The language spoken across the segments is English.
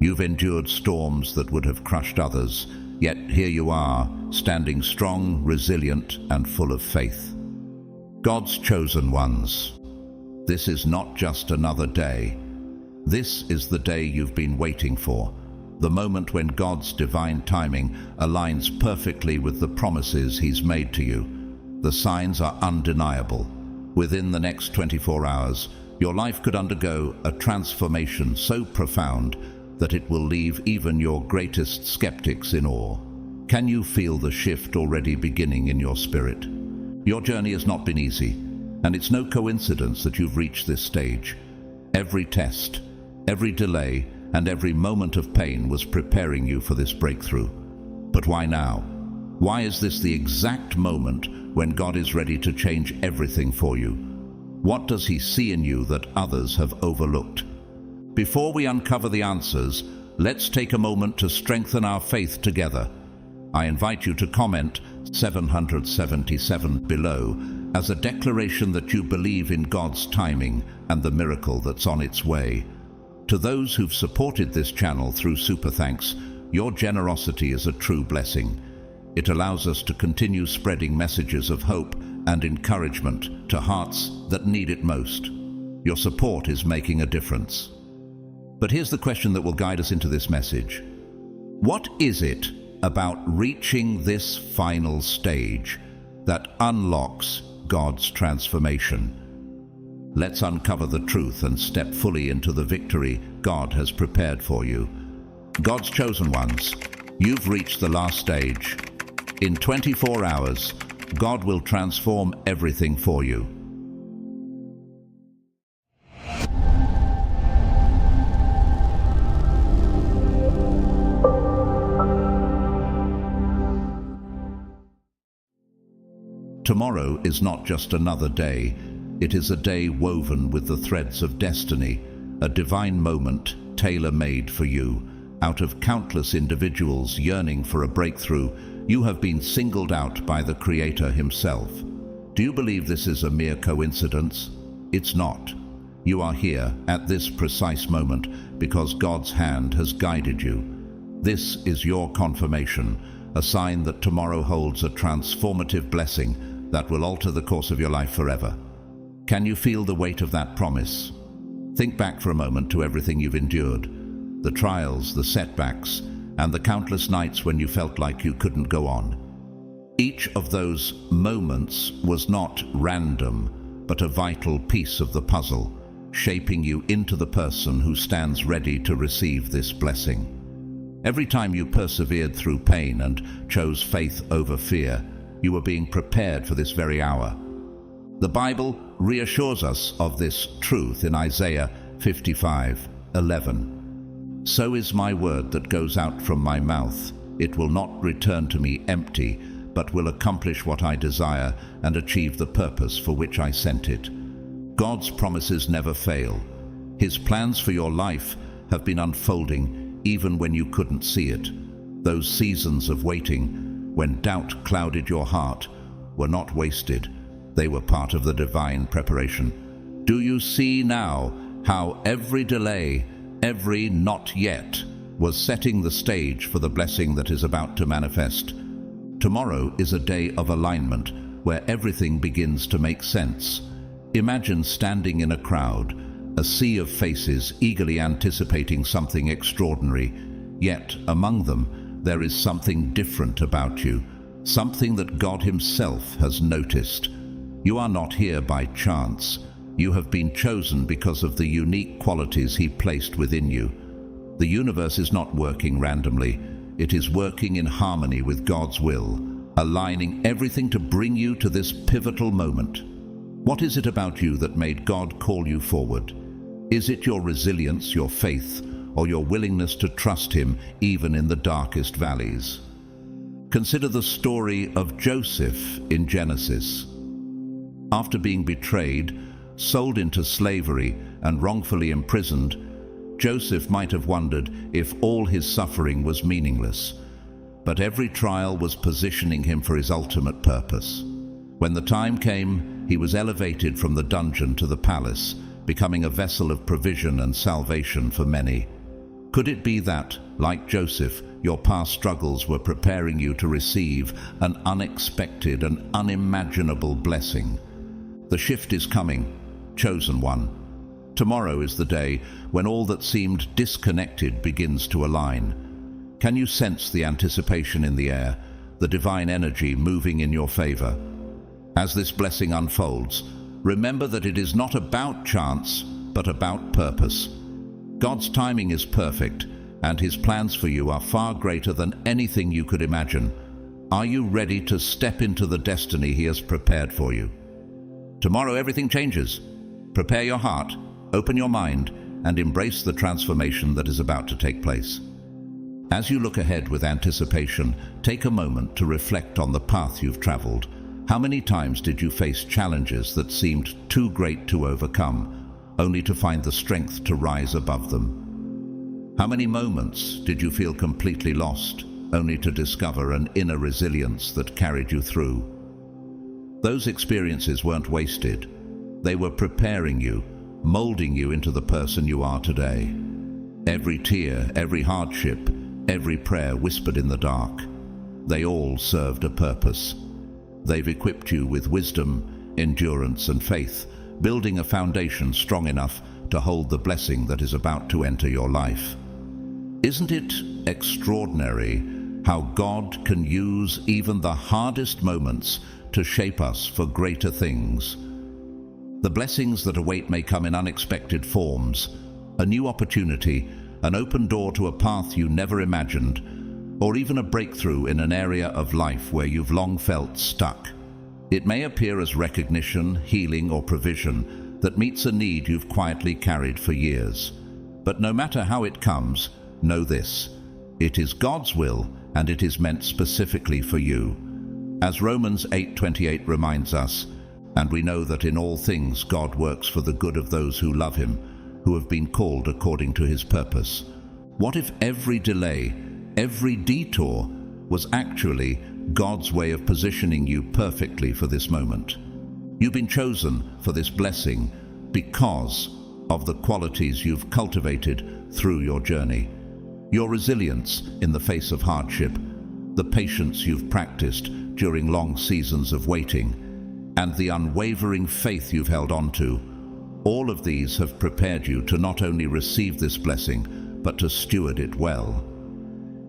You've endured storms that would have crushed others, yet here you are, standing strong, resilient, and full of faith. God's chosen ones. This is not just another day. This is the day you've been waiting for, the moment when God's divine timing aligns perfectly with the promises He's made to you. The signs are undeniable. Within the next 24 hours, your life could undergo a transformation so profound that it will leave even your greatest skeptics in awe. Can you feel the shift already beginning in your spirit? Your journey has not been easy, and it's no coincidence that you've reached this stage. Every test, every delay, and every moment of pain was preparing you for this breakthrough. But why now? Why is this the exact moment when God is ready to change everything for you? What does He see in you that others have overlooked? Before we uncover the answers, let's take a moment to strengthen our faith together. I invite you to comment 777 below as a declaration that you believe in God's timing and the miracle that's on its way. To those who've supported this channel through Super Thanks, your generosity is a true blessing. It allows us to continue spreading messages of hope and encouragement to hearts that need it most. Your support is making a difference. But here's the question that will guide us into this message. What is it about reaching this final stage that unlocks God's transformation? Let's uncover the truth and step fully into the victory God has prepared for you. God's chosen ones, you've reached the last stage. In 24 hours, God will transform everything for you. Tomorrow is not just another day. It is a day woven with the threads of destiny, a divine moment tailor-made for you. Out of countless individuals yearning for a breakthrough, you have been singled out by the Creator Himself. Do you believe this is a mere coincidence? It's not. You are here at this precise moment because God's hand has guided you. This is your confirmation, a sign that tomorrow holds a transformative blessing that will alter the course of your life forever. Can you feel the weight of that promise? Think back for a moment to everything you've endured, the trials, the setbacks, and the countless nights when you felt like you couldn't go on. Each of those moments was not random, but a vital piece of the puzzle, shaping you into the person who stands ready to receive this blessing. Every time you persevered through pain and chose faith over fear, you were being prepared for this very hour. The Bible reassures us of this truth in Isaiah 55:11. So is my word that goes out from my mouth. It will not return to me empty, but will accomplish what I desire and achieve the purpose for which I sent it. God's promises never fail. His plans for your life have been unfolding even when you couldn't see it. Those seasons of waiting, when doubt clouded your heart, were not wasted. They were part of the divine preparation. Do you see now how every delay, every not yet, was setting the stage for the blessing that is about to manifest? Tomorrow is a day of alignment where everything begins to make sense. Imagine standing in a crowd, a sea of faces eagerly anticipating something extraordinary. Yet, among them, there is something different about you, something that God Himself has noticed. You are not here by chance. You have been chosen because of the unique qualities He placed within you. The universe is not working randomly. It is working in harmony with God's will, aligning everything to bring you to this pivotal moment. What is it about you that made God call you forward? Is it your resilience, your faith, or your willingness to trust Him even in the darkest valleys? Consider the story of Joseph in Genesis. After being betrayed, sold into slavery, and wrongfully imprisoned, Joseph might have wondered if all his suffering was meaningless. But every trial was positioning him for his ultimate purpose. When the time came, he was elevated from the dungeon to the palace, becoming a vessel of provision and salvation for many. Could it be that, like Joseph, your past struggles were preparing you to receive an unexpected and unimaginable blessing? The shift is coming, chosen one. Tomorrow is the day when all that seemed disconnected begins to align. Can you sense the anticipation in the air, the divine energy moving in your favor? As this blessing unfolds, remember that it is not about chance, but about purpose. God's timing is perfect, and His plans for you are far greater than anything you could imagine. Are you ready to step into the destiny He has prepared for you? Tomorrow everything changes. Prepare your heart, open your mind, and embrace the transformation that is about to take place. As you look ahead with anticipation, take a moment to reflect on the path you've traveled. How many times did you face challenges that seemed too great to overcome, only to find the strength to rise above them? How many moments did you feel completely lost, only to discover an inner resilience that carried you through? Those experiences weren't wasted. They were preparing you, molding you into the person you are today. Every tear, every hardship, every prayer whispered in the dark, they all served a purpose. They've equipped you with wisdom, endurance, and faith, building a foundation strong enough to hold the blessing that is about to enter your life. Isn't it extraordinary how God can use even the hardest moments to shape us for greater things? The blessings that await may come in unexpected forms, a new opportunity, an open door to a path you never imagined, or even a breakthrough in an area of life where you've long felt stuck. It may appear as recognition, healing, or provision that meets a need you've quietly carried for years. But no matter how it comes, know this: it is God's will, and it is meant specifically for you. As Romans 8:28 reminds us, and we know that in all things God works for the good of those who love Him, who have been called according to His purpose. What if every delay, every detour, was actually God's way of positioning you perfectly for this moment? You've been chosen for this blessing because of the qualities you've cultivated through your journey. Your resilience in the face of hardship, the patience you've practiced during long seasons of waiting, and the unwavering faith you've held on to, all of these have prepared you to not only receive this blessing, but to steward it well.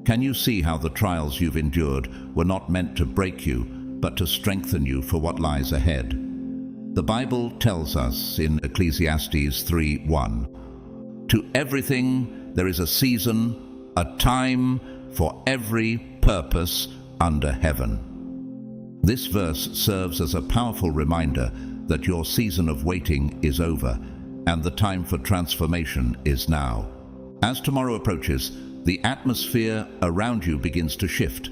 Can you see how the trials you've endured were not meant to break you, but to strengthen you for what lies ahead? The Bible tells us in Ecclesiastes 3:1, "To everything there is a season, a time for every purpose under heaven." This verse serves as a powerful reminder that your season of waiting is over, and the time for transformation is now. As tomorrow approaches, the atmosphere around you begins to shift.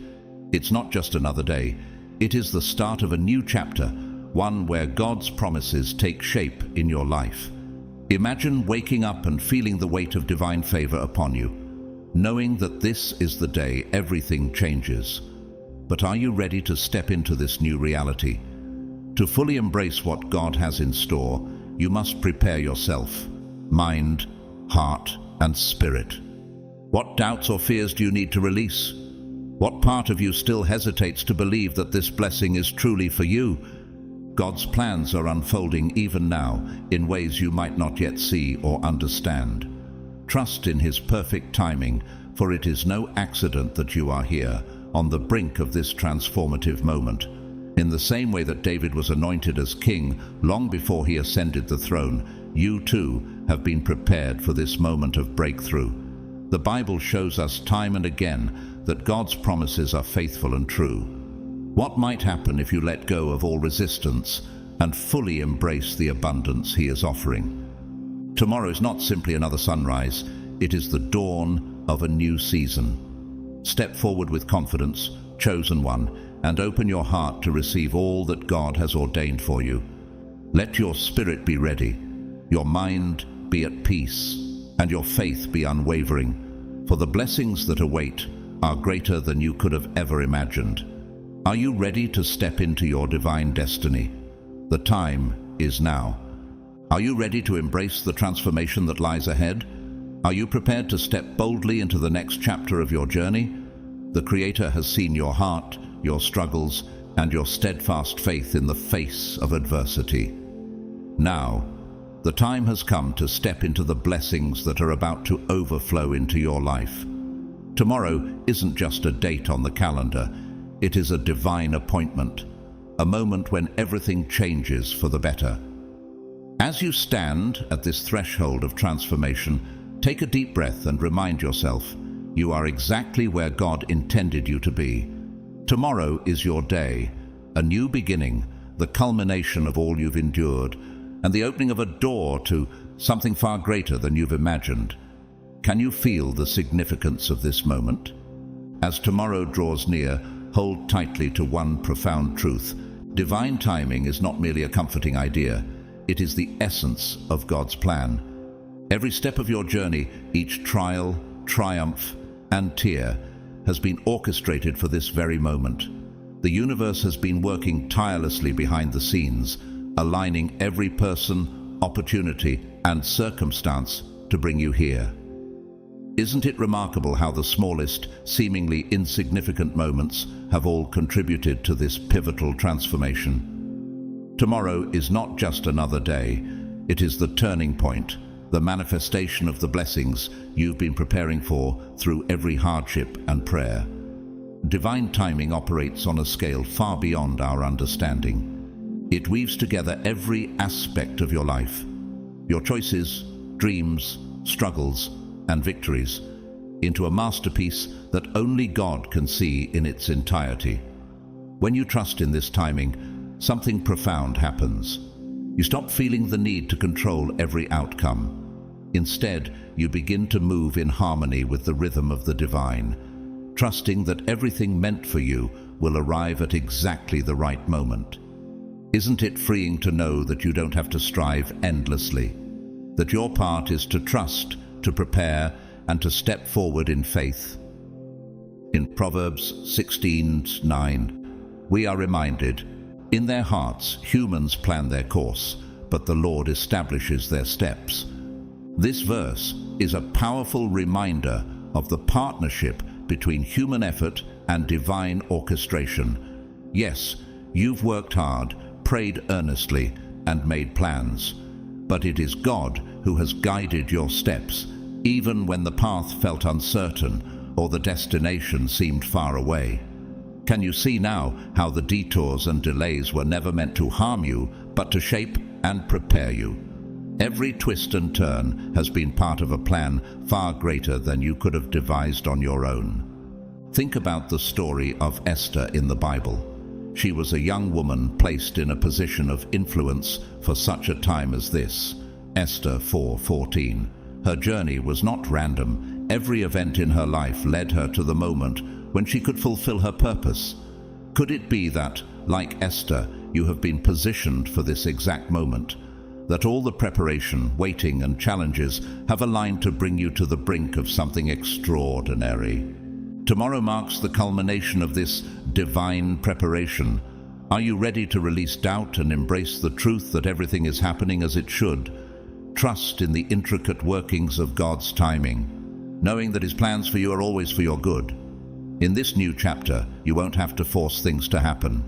It's not just another day. It is the start of a new chapter, one where God's promises take shape in your life. Imagine waking up and feeling the weight of divine favor upon you, knowing that this is the day everything changes. But are you ready to step into this new reality? To fully embrace what God has in store, you must prepare yourself, mind, heart, and spirit. What doubts or fears do you need to release? What part of you still hesitates to believe that this blessing is truly for you? God's plans are unfolding even now in ways you might not yet see or understand. Trust in His perfect timing, for it is no accident that you are here, on the brink of this transformative moment. In the same way that David was anointed as king long before he ascended the throne, you too have been prepared for this moment of breakthrough. The Bible shows us time and again that God's promises are faithful and true. What might happen if you let go of all resistance and fully embrace the abundance He is offering? Tomorrow is not simply another sunrise, it is the dawn of a new season. Step forward with confidence, chosen one, and open your heart to receive all that God has ordained for you. Let your spirit be ready, your mind be at peace, and your faith be unwavering, for the blessings that await are greater than you could have ever imagined. Are you ready to step into your divine destiny? The time is now. Are you ready to embrace the transformation that lies ahead? Are you prepared to step boldly into the next chapter of your journey? The Creator has seen your heart, your struggles, and your steadfast faith in the face of adversity. Now, the time has come to step into the blessings that are about to overflow into your life. Tomorrow isn't just a date on the calendar, it is a divine appointment, a moment when everything changes for the better. As you stand at this threshold of transformation, take a deep breath and remind yourself, you are exactly where God intended you to be. Tomorrow is your day, a new beginning, the culmination of all you've endured, and the opening of a door to something far greater than you've imagined. Can you feel the significance of this moment? As tomorrow draws near, hold tightly to one profound truth. Divine timing is not merely a comforting idea, it is the essence of God's plan. Every step of your journey, each trial, triumph, and tear, has been orchestrated for this very moment. The universe has been working tirelessly behind the scenes, aligning every person, opportunity, and circumstance to bring you here. Isn't it remarkable how the smallest, seemingly insignificant moments have all contributed to this pivotal transformation? Tomorrow is not just another day, it is the turning point, the manifestation of the blessings you've been preparing for through every hardship and prayer. Divine timing operates on a scale far beyond our understanding. It weaves together every aspect of your life, your choices, dreams, struggles, and victories, into a masterpiece that only God can see in its entirety. When you trust in this timing, something profound happens. You stop feeling the need to control every outcome. Instead, you begin to move in harmony with the rhythm of the divine, trusting that everything meant for you will arrive at exactly the right moment. Isn't it freeing to know that you don't have to strive endlessly, that your part is to trust, to prepare, and to step forward in faith? In Proverbs 16:9, we are reminded, in their hearts humans plan their course, but the Lord establishes their steps. This verse is a powerful reminder of the partnership between human effort and divine orchestration. Yes, you've worked hard, prayed earnestly, and made plans, but it is God who has guided your steps, even when the path felt uncertain or the destination seemed far away. Can you see now how the detours and delays were never meant to harm you, but to shape and prepare you? Every twist and turn has been part of a plan far greater than you could have devised on your own. Think about the story of Esther in the Bible. She was a young woman placed in a position of influence for such a time as this. Esther 4:14. Her journey was not random. Every event in her life led her to the moment when she could fulfill her purpose. Could it be that, like Esther, you have been positioned for this exact moment? That all the preparation, waiting, and challenges have aligned to bring you to the brink of something extraordinary? Tomorrow marks the culmination of this divine preparation. Are you ready to release doubt and embrace the truth that everything is happening as it should? Trust in the intricate workings of God's timing, knowing that His plans for you are always for your good. In this new chapter, you won't have to force things to happen.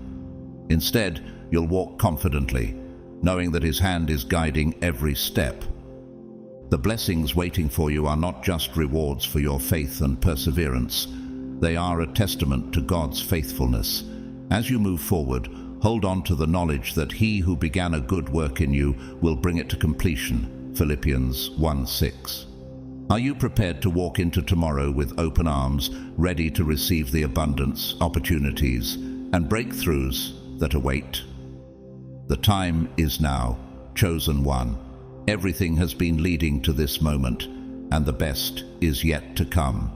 Instead, you'll walk confidently, knowing that His hand is guiding every step. The blessings waiting for you are not just rewards for your faith and perseverance. They are a testament to God's faithfulness. As you move forward, hold on to the knowledge that He who began a good work in you will bring it to completion. Philippians 1:6. Are you prepared to walk into tomorrow with open arms, ready to receive the abundance, opportunities, and breakthroughs that await? The time is now, chosen one. Everything has been leading to this moment, and the best is yet to come.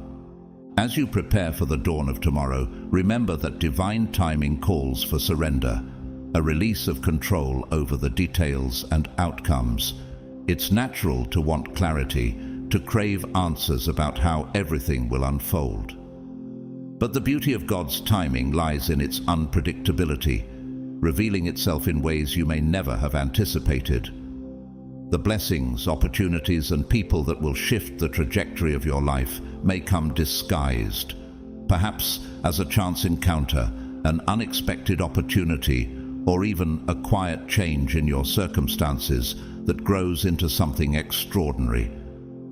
As you prepare for the dawn of tomorrow, remember that divine timing calls for surrender, a release of control over the details and outcomes. It's natural to want clarity, to crave answers about how everything will unfold. But the beauty of God's timing lies in its unpredictability, revealing itself in ways you may never have anticipated. The blessings, opportunities, and people that will shift the trajectory of your life may come disguised, perhaps as a chance encounter, an unexpected opportunity, or even a quiet change in your circumstances that grows into something extraordinary.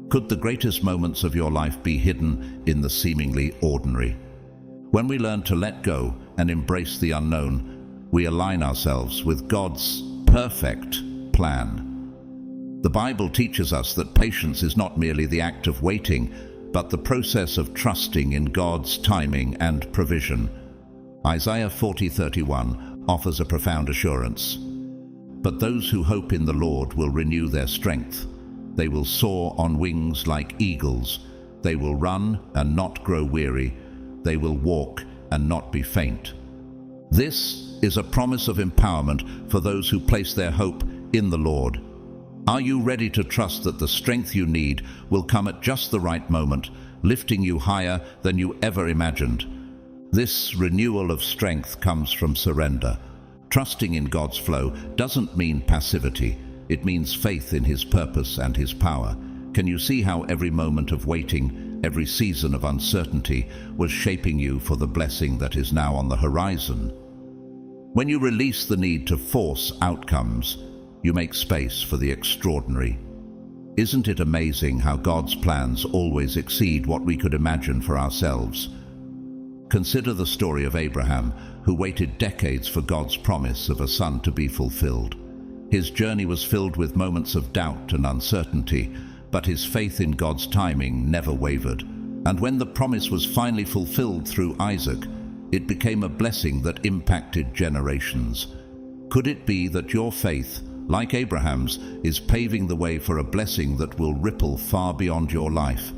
Could the greatest moments of your life be hidden in the seemingly ordinary? When we learn to let go and embrace the unknown, we align ourselves with God's perfect plan. The Bible teaches us that patience is not merely the act of waiting, but the process of trusting in God's timing and provision. Isaiah 40:31 offers a profound assurance. But those who hope in the Lord will renew their strength. They will soar on wings like eagles. They will run and not grow weary. They will walk and not be faint. This is a promise of empowerment for those who place their hope in the Lord. Are you ready to trust that the strength you need will come at just the right moment, lifting you higher than you ever imagined? This renewal of strength comes from surrender. Trusting in God's flow doesn't mean passivity. It means faith in His purpose and His power. Can you see how every moment of waiting, every season of uncertainty was shaping you for the blessing that is now on the horizon? When you release the need to force outcomes, you make space for the extraordinary. Isn't it amazing how God's plans always exceed what we could imagine for ourselves? Consider the story of Abraham, who waited decades for God's promise of a son to be fulfilled. His journey was filled with moments of doubt and uncertainty, but his faith in God's timing never wavered. And when the promise was finally fulfilled through Isaac, it became a blessing that impacted generations. Could it be that your faith, like Abraham's, is paving the way for a blessing that will ripple far beyond your life?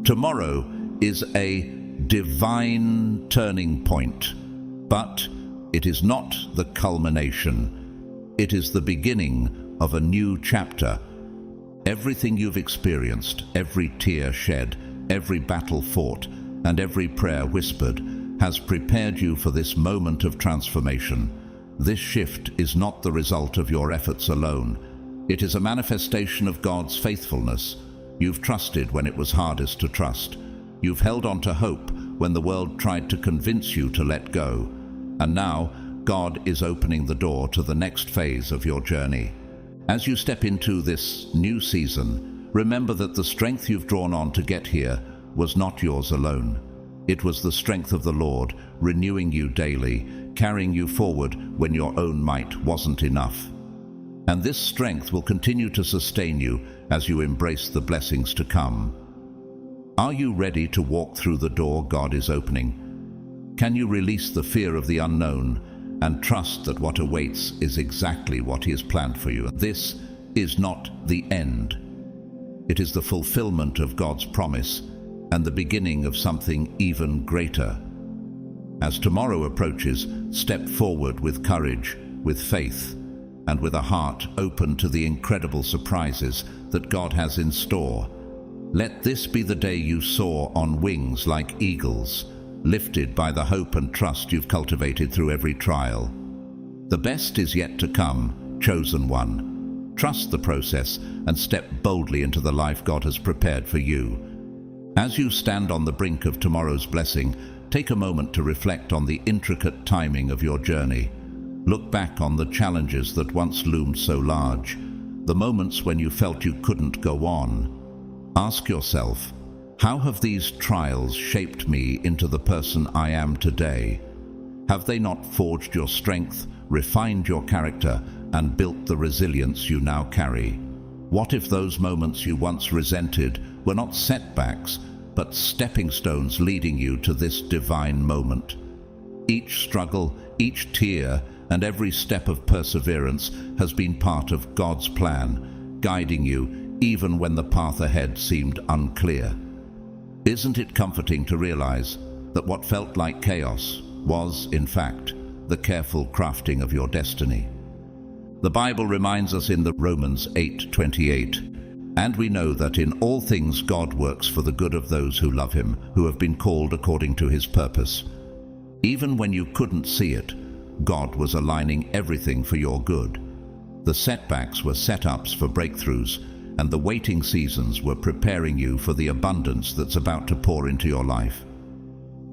Tomorrow is a divine turning point, but it is not the culmination. It is the beginning of a new chapter. Everything you've experienced, every tear shed, every battle fought, and every prayer whispered has prepared you for this moment of transformation. This shift is not the result of your efforts alone. It is a manifestation of God's faithfulness. You've trusted when it was hardest to trust. You've held on to hope when the world tried to convince you to let go. And now, God is opening the door to the next phase of your journey. As you step into this new season, remember that the strength you've drawn on to get here was not yours alone. It was the strength of the Lord, renewing you daily, carrying you forward when your own might wasn't enough. And this strength will continue to sustain you as you embrace the blessings to come. Are you ready to walk through the door God is opening? Can you release the fear of the unknown and trust that what awaits is exactly what He has planned for you? This is not the end. It is the fulfillment of God's promise and the beginning of something even greater. As tomorrow approaches, step forward with courage, with faith, and with a heart open to the incredible surprises that God has in store. Let this be the day you soar on wings like eagles, lifted by the hope and trust you've cultivated through every trial. The best is yet to come, chosen one. Trust the process and step boldly into the life God has prepared for you. As you stand on the brink of tomorrow's blessing, take a moment to reflect on the intricate timing of your journey. Look back on the challenges that once loomed so large, the moments when you felt you couldn't go on. Ask yourself, how have these trials shaped me into the person I am today? Have they not forged your strength, refined your character, and built the resilience you now carry? What if those moments you once resented were not setbacks, but stepping stones leading you to this divine moment? Each struggle, each tear, and every step of perseverance has been part of God's plan, guiding you even when the path ahead seemed unclear. Isn't it comforting to realize that what felt like chaos was, in fact, the careful crafting of your destiny? The Bible reminds us in the Romans 8:28, "And we know that in all things God works for the good of those who love Him, who have been called according to His purpose." Even when you couldn't see it, God was aligning everything for your good. The setbacks were setups for breakthroughs, and the waiting seasons were preparing you for the abundance that's about to pour into your life.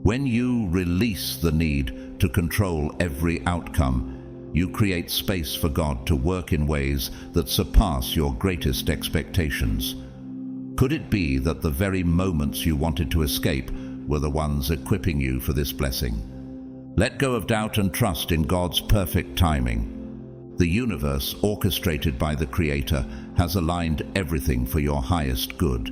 When you release the need to control every outcome, you create space for God to work in ways that surpass your greatest expectations. Could it be that the very moments you wanted to escape were the ones equipping you for this blessing? Let go of doubt and trust in God's perfect timing. The universe, orchestrated by the Creator, has aligned everything for your highest good.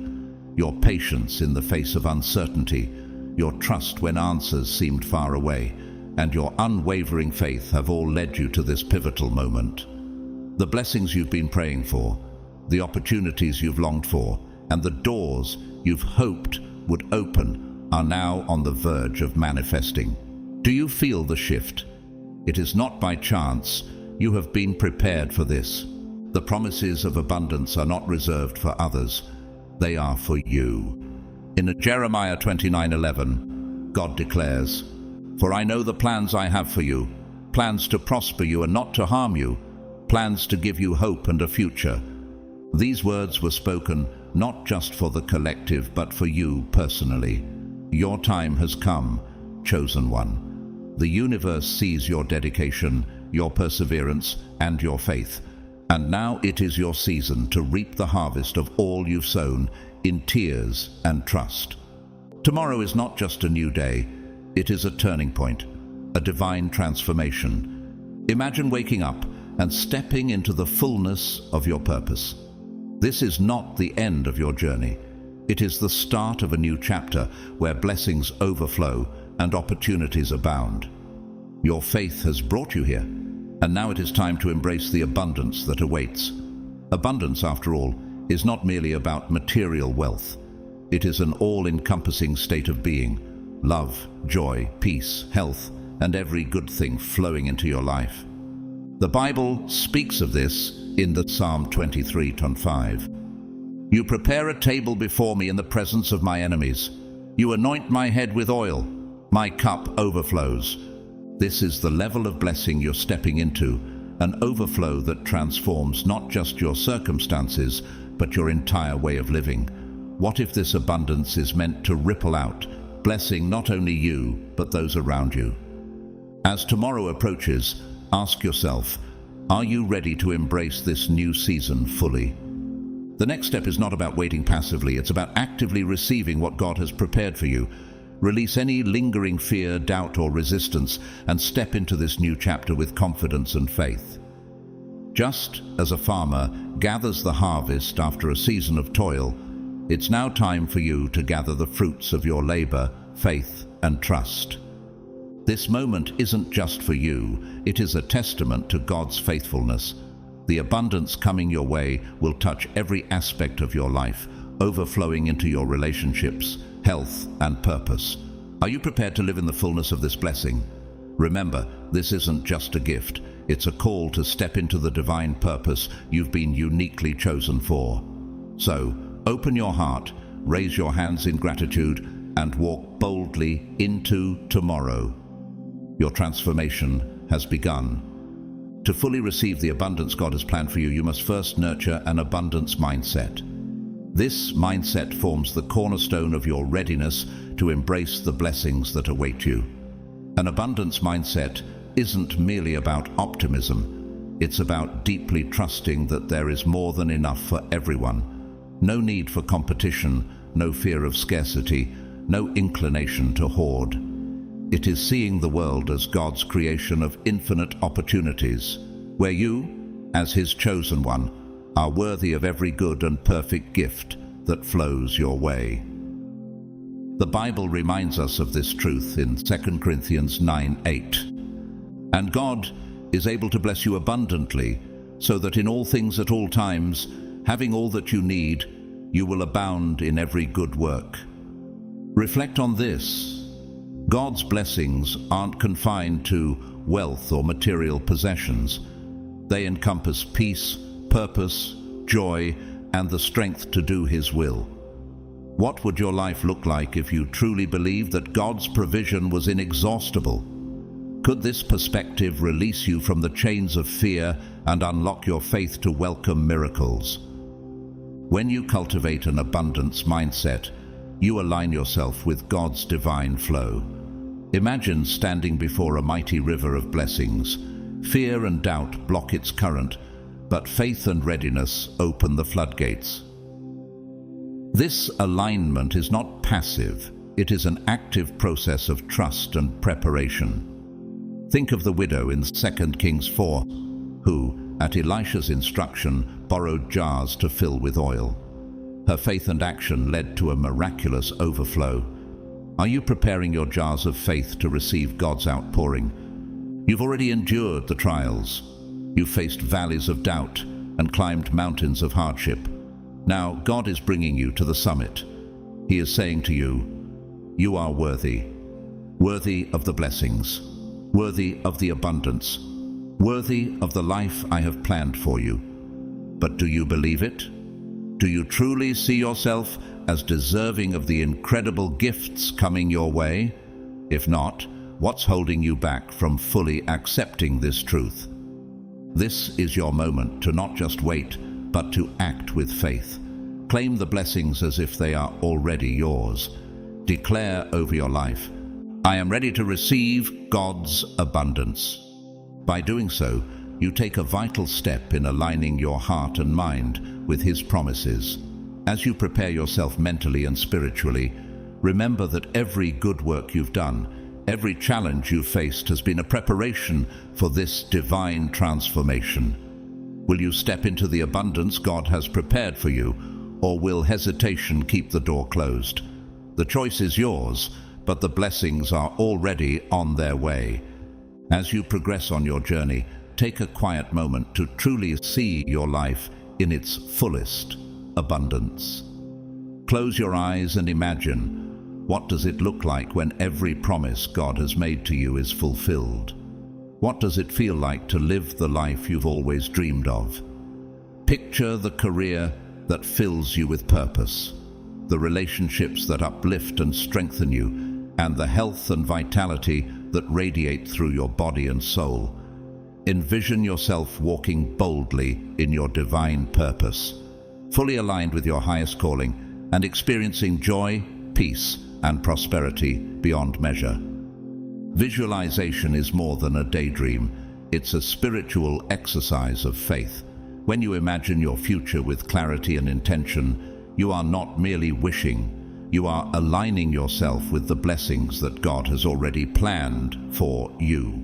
Your patience in the face of uncertainty, your trust when answers seemed far away, and your unwavering faith have all led you to this pivotal moment. The blessings you've been praying for, the opportunities you've longed for, and the doors you've hoped would open are now on the verge of manifesting. Do you feel the shift? It is not by chance. You have been prepared for this. The promises of abundance are not reserved for others. They are for you. In Jeremiah 29:11, God declares, "For I know the plans I have for you, plans to prosper you and not to harm you, plans to give you hope and a future." These words were spoken not just for the collective, but for you personally. Your time has come, chosen one. The universe sees your dedication, your perseverance, and your faith. And now it is your season to reap the harvest of all you've sown in tears and trust. Tomorrow is not just a new day, it is a turning point, a divine transformation. Imagine waking up and stepping into the fullness of your purpose. This is not the end of your journey. It is the start of a new chapter where blessings overflow and opportunities abound. Your faith has brought you here, and now it is time to embrace the abundance that awaits. Abundance, after all, is not merely about material wealth. It is an all-encompassing state of being: love, joy, peace, health, and every good thing flowing into your life. The Bible speaks of this in the Psalm 23:5. "You prepare a table before me in the presence of my enemies. You anoint my head with oil. My cup overflows." This is the level of blessing you're stepping into, an overflow that transforms not just your circumstances, but your entire way of living. What if this abundance is meant to ripple out, blessing not only you, but those around you? As tomorrow approaches, ask yourself, are you ready to embrace this new season fully? The next step is not about waiting passively, it's about actively receiving what God has prepared for you. Release any lingering fear, doubt, or resistance, and step into this new chapter with confidence and faith. Just as a farmer gathers the harvest after a season of toil, it's now time for you to gather the fruits of your labor, faith, and trust. This moment isn't just for you, it is a testament to God's faithfulness. The abundance coming your way will touch every aspect of your life, overflowing into your relationships, health, and purpose. Are you prepared to live in the fullness of this blessing? Remember, this isn't just a gift, it's a call to step into the divine purpose you've been uniquely chosen for. So, open your heart, raise your hands in gratitude, and walk boldly into tomorrow. Your transformation has begun. To fully receive the abundance God has planned for you, you must first nurture an abundance mindset. This mindset forms the cornerstone of your readiness to embrace the blessings that await you. An abundance mindset isn't merely about optimism. It's about deeply trusting that there is more than enough for everyone. No need for competition, no fear of scarcity, no inclination to hoard. It is seeing the world as God's creation of infinite opportunities, where you, as His chosen one, are worthy of every good and perfect gift that flows your way. The Bible reminds us of this truth in 2 Corinthians 9:8. "And God is able to bless you abundantly, so that in all things at all times, having all that you need, you will abound in every good work." Reflect on this. God's blessings aren't confined to wealth or material possessions. They encompass peace, purpose, joy, and the strength to do His will. What would your life look like if you truly believed that God's provision was inexhaustible? Could this perspective release you from the chains of fear and unlock your faith to welcome miracles? When you cultivate an abundance mindset, you align yourself with God's divine flow. Imagine standing before a mighty river of blessings. Fear and doubt block its current, but faith and readiness open the floodgates. This alignment is not passive, it is an active process of trust and preparation. Think of the widow in 2 Kings 4, who, at Elisha's instruction, borrowed jars to fill with oil. Her faith and action led to a miraculous overflow. Are you preparing your jars of faith to receive God's outpouring? You've already endured the trials. You've faced valleys of doubt and climbed mountains of hardship. Now God is bringing you to the summit. He is saying to you, you are worthy. Worthy of the blessings. Worthy of the abundance. Worthy of the life I have planned for you. But do you believe it? Do you truly see yourself as deserving of the incredible gifts coming your way? If not, what's holding you back from fully accepting this truth? This is your moment to not just wait, but to act with faith. Claim the blessings as if they are already yours. Declare over your life, I am ready to receive God's abundance. By doing so, you take a vital step in aligning your heart and mind with His promises. As you prepare yourself mentally and spiritually, remember that every good work you've done, every challenge you've faced has been a preparation for this divine transformation. Will you step into the abundance God has prepared for you, or will hesitation keep the door closed? The choice is yours, but the blessings are already on their way. As you progress on your journey, take a quiet moment to truly see your life in its fullest abundance. Close your eyes and imagine, what does it look like when every promise God has made to you is fulfilled? What does it feel like to live the life you've always dreamed of? Picture the career that fills you with purpose, the relationships that uplift and strengthen you, and the health and vitality that radiate through your body and soul. Envision yourself walking boldly in your divine purpose, fully aligned with your highest calling, and experiencing joy, peace, and prosperity beyond measure. Visualization is more than a daydream. It's a spiritual exercise of faith. When you imagine your future with clarity and intention, you are not merely wishing, you are aligning yourself with the blessings that God has already planned for you.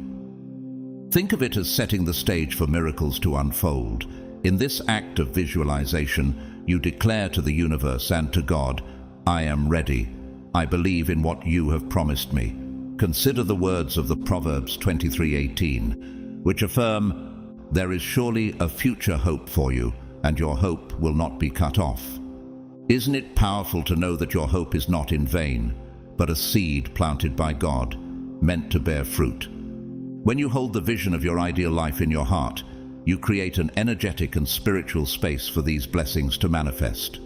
Think of it as setting the stage for miracles to unfold. In this act of visualization, you declare to the universe and to God, I am ready. I believe in what you have promised me. Consider the words of the Proverbs 23:18, which affirm, there is surely a future hope for you, and your hope will not be cut off. Isn't it powerful to know that your hope is not in vain, but a seed planted by God, meant to bear fruit? When you hold the vision of your ideal life in your heart, you create an energetic and spiritual space for these blessings to manifest.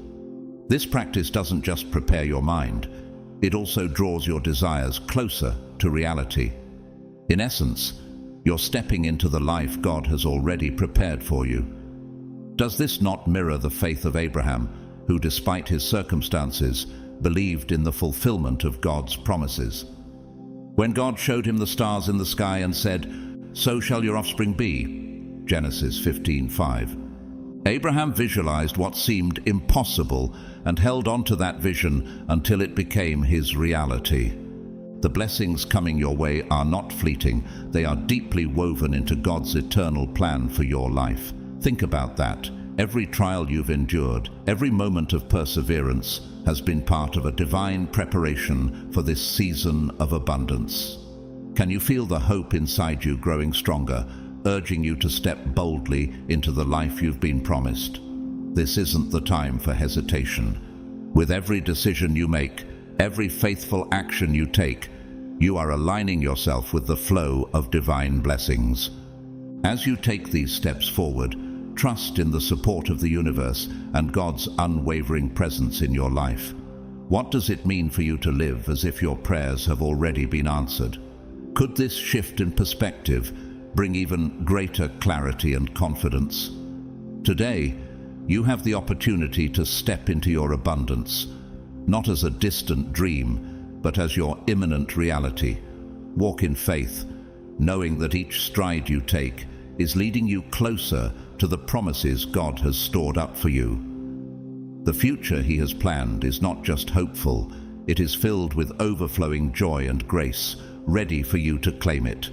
This practice doesn't just prepare your mind, it also draws your desires closer to reality. In essence, you're stepping into the life God has already prepared for you. Does this not mirror the faith of Abraham, who, despite his circumstances, believed in the fulfillment of God's promises? When God showed him the stars in the sky and said, so shall your offspring be, Genesis 15:5, Abraham visualized what seemed impossible and held on to that vision until it became his reality. The blessings coming your way are not fleeting, they are deeply woven into God's eternal plan for your life. Think about that. Every trial you've endured, every moment of perseverance has been part of a divine preparation for this season of abundance. Can you feel the hope inside you growing stronger, urging you to step boldly into the life you've been promised? This isn't the time for hesitation. With every decision you make, every faithful action you take, you are aligning yourself with the flow of divine blessings. As you take these steps forward, trust in the support of the universe and God's unwavering presence in your life. What does it mean for you to live as if your prayers have already been answered? Could this shift in perspective bring even greater clarity and confidence? Today, you have the opportunity to step into your abundance, not as a distant dream, but as your imminent reality. Walk in faith, knowing that each stride you take is leading you closer to the promises God has stored up for you. The future He has planned is not just hopeful, it is filled with overflowing joy and grace, ready for you to claim it.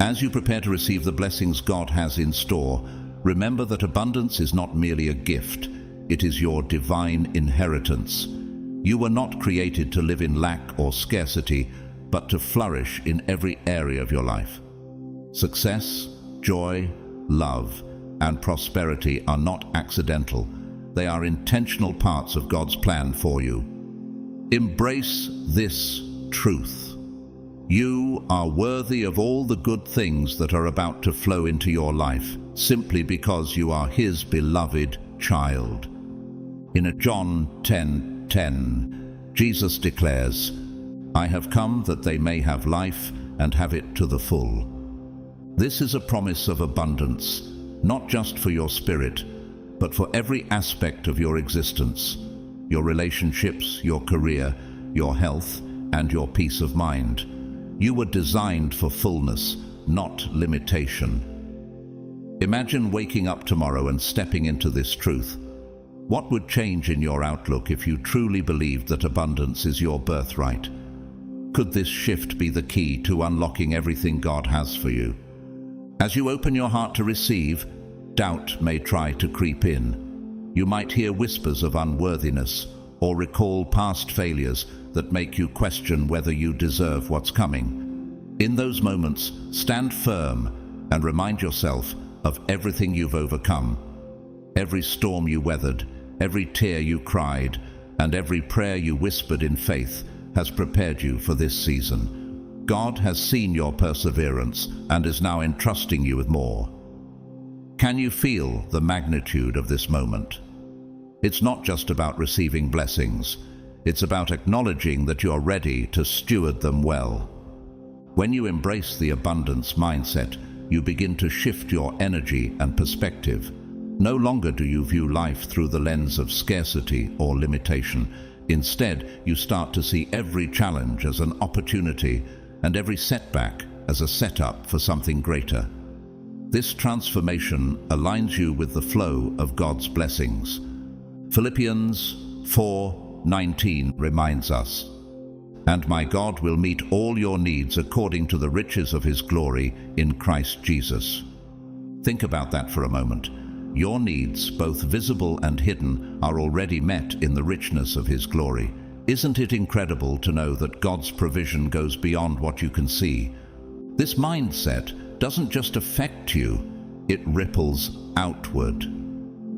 As you prepare to receive the blessings God has in store, remember that abundance is not merely a gift, it is your divine inheritance. You were not created to live in lack or scarcity, but to flourish in every area of your life. Success, joy, love, and prosperity are not accidental. They are intentional parts of God's plan for you. Embrace this truth. You are worthy of all the good things that are about to flow into your life, simply because you are His beloved child. In John 10:10, Jesus declares, "I have come that they may have life and have it to the full." This is a promise of abundance, not just for your spirit, but for every aspect of your existence, your relationships, your career, your health, and your peace of mind. You were designed for fullness, not limitation. Imagine waking up tomorrow and stepping into this truth. What would change in your outlook if you truly believed that abundance is your birthright? Could this shift be the key to unlocking everything God has for you? As you open your heart to receive, doubt may try to creep in. You might hear whispers of unworthiness or recall past failures that make you question whether you deserve what's coming. In those moments, stand firm and remind yourself of everything you've overcome. Every storm you weathered, every tear you cried, and every prayer you whispered in faith has prepared you for this season. God has seen your perseverance and is now entrusting you with more. Can you feel the magnitude of this moment? It's not just about receiving blessings. It's about acknowledging that you're ready to steward them well. When you embrace the abundance mindset, you begin to shift your energy and perspective. No longer do you view life through the lens of scarcity or limitation. Instead, you start to see every challenge as an opportunity and every setback as a setup for something greater. This transformation aligns you with the flow of God's blessings. Philippians 4:19 reminds us, "And my God will meet all your needs according to the riches of His glory in Christ Jesus." Think about that for a moment. Your needs, both visible and hidden, are already met in the richness of His glory. Isn't it incredible to know that God's provision goes beyond what you can see? This mindset doesn't just affect you, it ripples outward.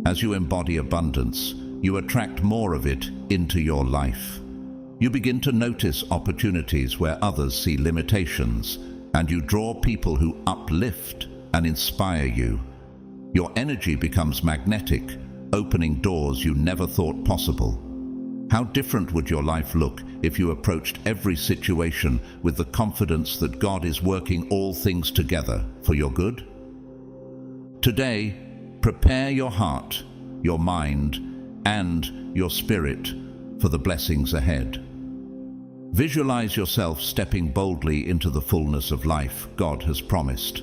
As you embody abundance, you attract more of it into your life. You begin to notice opportunities where others see limitations, and you draw people who uplift and inspire you. Your energy becomes magnetic, opening doors you never thought possible. How different would your life look if you approached every situation with the confidence that God is working all things together for your good? Today, prepare your heart, your mind, and your spirit for the blessings ahead. Visualize yourself stepping boldly into the fullness of life God has promised.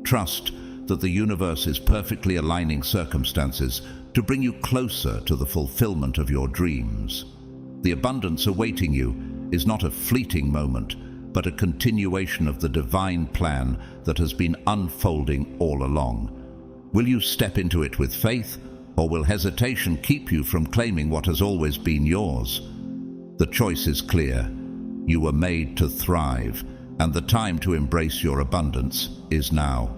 Trust that the universe is perfectly aligning circumstances to bring you closer to the fulfillment of your dreams. The abundance awaiting you is not a fleeting moment, but a continuation of the divine plan that has been unfolding all along. Will you step into it with faith, or will hesitation keep you from claiming what has always been yours? The choice is clear. You were made to thrive, and the time to embrace your abundance is now.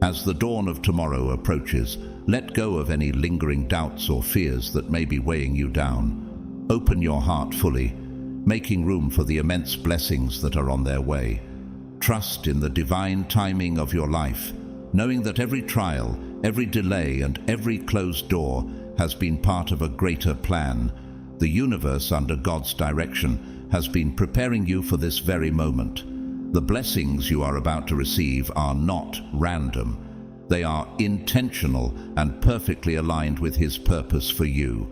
As the dawn of tomorrow approaches, let go of any lingering doubts or fears that may be weighing you down. Open your heart fully, making room for the immense blessings that are on their way. Trust in the divine timing of your life, knowing that every trial, every delay, and every closed door has been part of a greater plan. The universe, under God's direction, has been preparing you for this very moment. The blessings you are about to receive are not random. They are intentional and perfectly aligned with His purpose for you.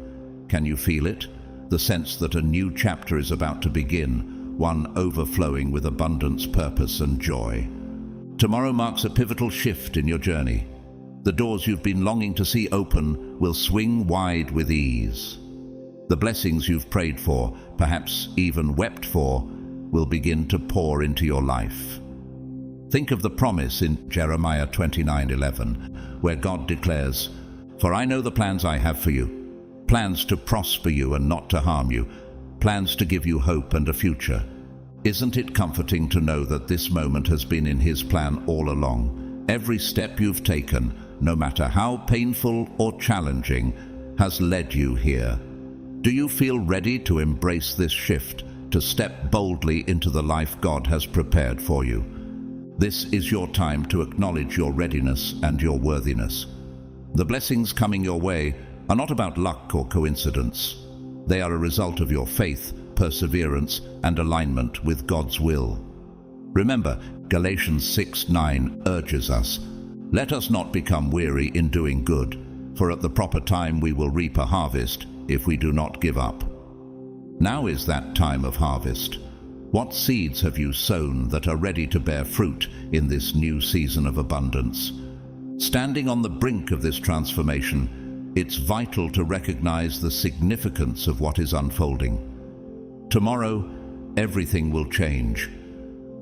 Can you feel it? The sense that a new chapter is about to begin, one overflowing with abundance, purpose, and joy. Tomorrow marks a pivotal shift in your journey. The doors you've been longing to see open will swing wide with ease. The blessings you've prayed for, perhaps even wept for, will begin to pour into your life. Think of the promise in Jeremiah 29:11, where God declares, "For I know the plans I have for you, plans to prosper you and not to harm you, plans to give you hope and a future." Isn't it comforting to know that this moment has been in His plan all along? Every step you've taken, no matter how painful or challenging, has led you here. Do you feel ready to embrace this shift, to step boldly into the life God has prepared for you? This is your time to acknowledge your readiness and your worthiness. The blessings coming your way are not about luck or coincidence. They are a result of your faith, perseverance, and alignment with God's will. Remember, Galatians 6:9 urges us, "Let us not become weary in doing good, for at the proper time we will reap a harvest if we do not give up." Now is that time of harvest. What seeds have you sown that are ready to bear fruit in this new season of abundance? Standing on the brink of this transformation, it's vital to recognize the significance of what is unfolding. Tomorrow, everything will change.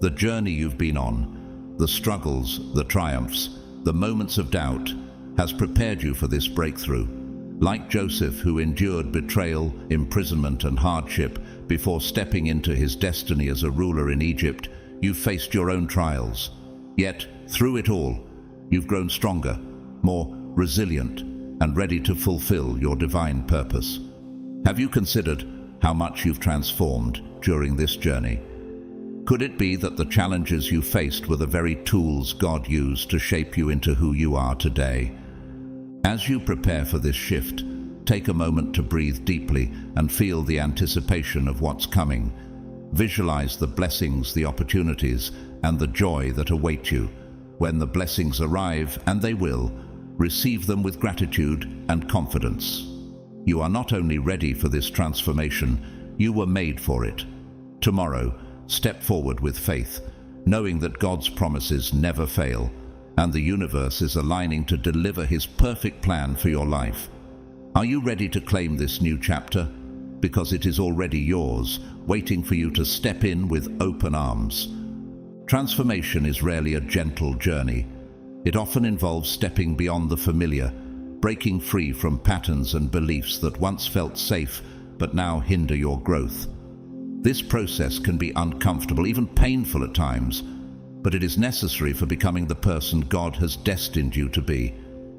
The journey you've been on, the struggles, the triumphs, the moments of doubt, has prepared you for this breakthrough. Like Joseph, who endured betrayal, imprisonment, and hardship before stepping into his destiny as a ruler in Egypt, you faced your own trials. Yet, through it all, you've grown stronger, more resilient, and ready to fulfill your divine purpose. Have you considered how much you've transformed during this journey? Could it be that the challenges you faced were the very tools God used to shape you into who you are today? As you prepare for this shift, take a moment to breathe deeply and feel the anticipation of what's coming. Visualize the blessings, the opportunities, and the joy that await you. When the blessings arrive, and they will, receive them with gratitude and confidence. You are not only ready for this transformation, you were made for it. Tomorrow, step forward with faith, knowing that God's promises never fail, and the universe is aligning to deliver His perfect plan for your life. Are you ready to claim this new chapter? Because it is already yours, waiting for you to step in with open arms. Transformation is rarely a gentle journey. It often involves stepping beyond the familiar, breaking free from patterns and beliefs that once felt safe but now hinder your growth. This process can be uncomfortable, even painful at times, but it is necessary for becoming the person God has destined you to be.